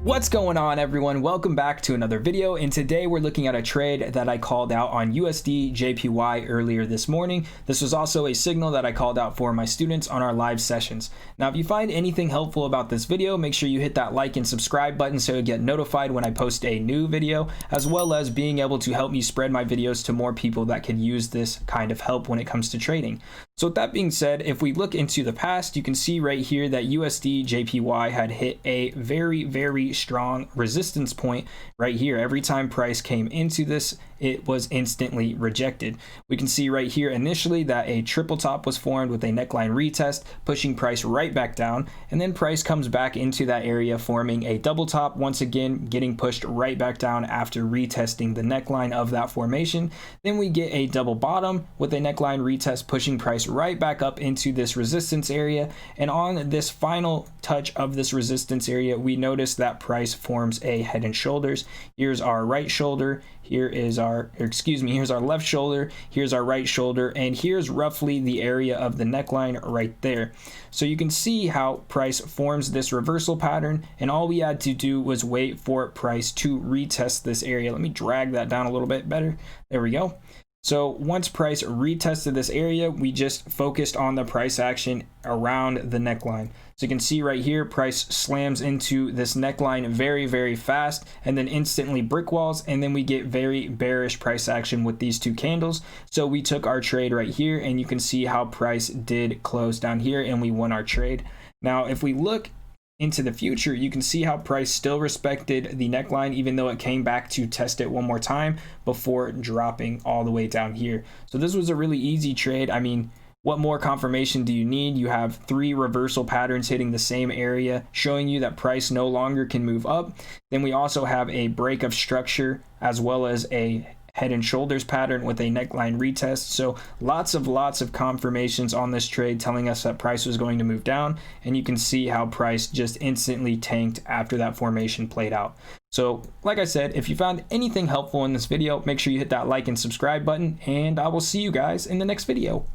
What's going on, everyone? Welcome back to another video, and today we're looking at a trade that I called out on USD JPY earlier this morning. This was also a signal that I called out for my students on our live sessions. Now, if you find anything helpful about this video, make sure you hit that like and subscribe button so you get notified when I post a new video, as well as being able to help me spread my videos to more people that could use this kind of help when it comes to trading. So with that being said, if we look into the past, you can see right here that USD JPY had hit a very strong resistance point right here. Every time price came into this, it was instantly rejected. We can see right here initially that a triple top was formed with a neckline retest, pushing price right back down, and then price comes back into that area, forming a double top, once again getting pushed right back down after retesting the neckline of that formation. Then we get a double bottom with a neckline retest, pushing price right back up into this resistance area, and on this final touch of this resistance area, we notice that price forms a head and shoulders. Here's our right shoulder, here's our left shoulder, here's our right shoulder, and here's roughly the area of the neckline right there. So you can see how price forms this reversal pattern, and all we had to do was wait for price to retest this area. Let me drag that down a little bit better. There we go. So once price retested this area, we just focused on the price action around the neckline. So you can see right here, price slams into this neckline very fast, and then instantly brick walls, and then we get very bearish price action with these two candles. So we took our trade right here, and you can see how price did close down here, and we won our trade. Now, if we look into the future, you can see how price still respected the neckline, even though it came back to test it one more time before dropping all the way down here. So this was a really easy trade. I mean, what more confirmation do you need? You have three reversal patterns hitting the same area, showing you that price no longer can move up. Then we also have a break of structure, as well as a head and shoulders pattern with a neckline retest. So lots of confirmations on this trade telling us that price was going to move down, and you can see how price just instantly tanked after that formation played out. So like I said, if you found anything helpful in this video, make sure you hit that like and subscribe button, and I will see you guys in the next video.